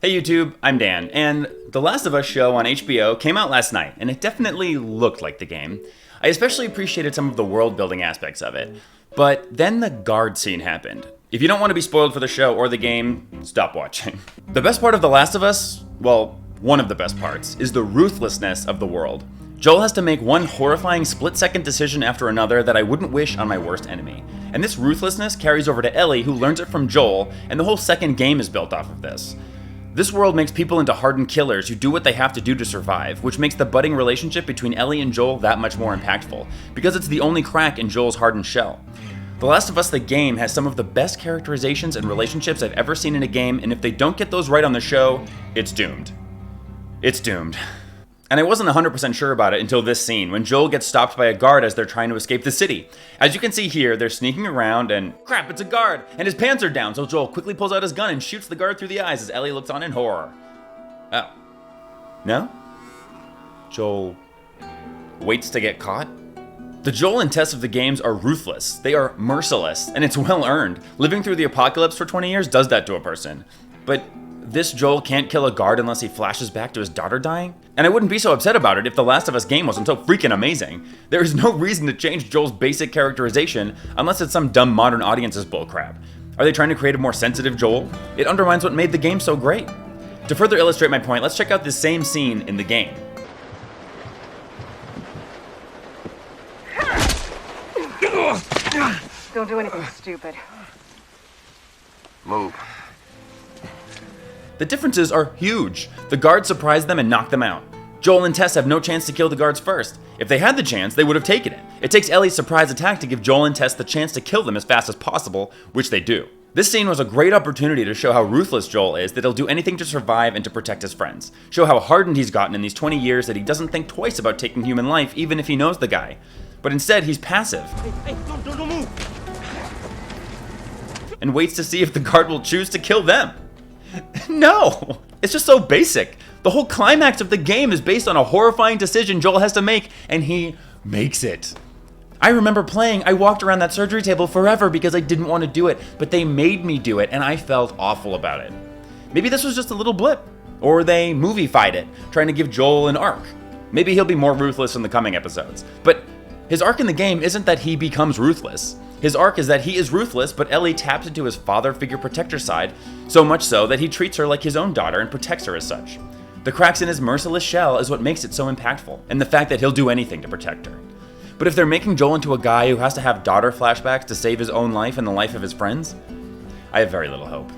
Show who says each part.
Speaker 1: Hey YouTube, I'm Dan, and The Last of Us show on HBO came out last night, and it definitely looked like the game. I especially appreciated some of the world-building aspects of it. But then the guard scene happened. If you don't want to be spoiled for the show or the game, stop watching. The best part of The Last of Us, well, one of the best parts, is the ruthlessness of the world. Joel has to make one horrifying split-second decision after another that I wouldn't wish on my worst enemy. And this ruthlessness carries over to Ellie, who learns it from Joel, and the whole second game is built off of this. This world makes people into hardened killers who do what they have to do to survive, which makes the budding relationship between Ellie and Joel that much more impactful, because it's the only crack in Joel's hardened shell. The Last of Us the game has some of the best characterizations and relationships I've ever seen in a game, and if they don't get those right on the show, it's doomed. It's doomed. And I wasn't 100% sure about it until this scene, when Joel gets stopped by a guard as they're trying to escape the city. As you can see here, they're sneaking around and crap, it's a guard! And his pants are down, so Joel quickly pulls out his gun and shoots the guard through the eyes as Ellie looks on in horror. Oh. No? Joel waits to get caught? The Joel and Tess of the games are ruthless. They are merciless, and it's well earned. Living through the apocalypse for 20 years does that to a person. But this Joel can't kill a guard unless he flashes back to his daughter dying? And I wouldn't be so upset about it if The Last of Us game wasn't so freaking amazing. There is no reason to change Joel's basic characterization unless it's some dumb modern audience's bullcrap. Are they trying to create a more sensitive Joel? It undermines what made the game so great. To further illustrate my point, let's check out this same scene in the game.
Speaker 2: Don't do anything stupid.
Speaker 3: Move.
Speaker 1: The differences are huge. The guards surprise them and knock them out. Joel and Tess have no chance to kill the guards first. If they had the chance, they would have taken it. It takes Ellie's surprise attack to give Joel and Tess the chance to kill them as fast as possible, which they do. This scene was a great opportunity to show how ruthless Joel is, that he'll do anything to survive and to protect his friends. Show how hardened he's gotten in these 20 years that he doesn't think twice about taking human life even if he knows the guy. But instead, he's passive.
Speaker 3: Hey, don't move!
Speaker 1: And waits to see if the guard will choose to kill them. No! It's just so basic. The whole climax of the game is based on a horrifying decision Joel has to make, and he makes it. I remember playing, I walked around that surgery table forever because I didn't want to do it, but they made me do it, and I felt awful about it. Maybe this was just a little blip. Or they movie-fied it, trying to give Joel an arc. Maybe he'll be more ruthless in the coming episodes. But his arc in the game isn't that he becomes ruthless. His arc is that he is ruthless, but Ellie taps into his father figure protector side, so much so that he treats her like his own daughter and protects her as such. The cracks in his merciless shell is what makes it so impactful, and the fact that he'll do anything to protect her. But if they're making Joel into a guy who has to have daughter flashbacks to save his own life and the life of his friends, I have very little hope.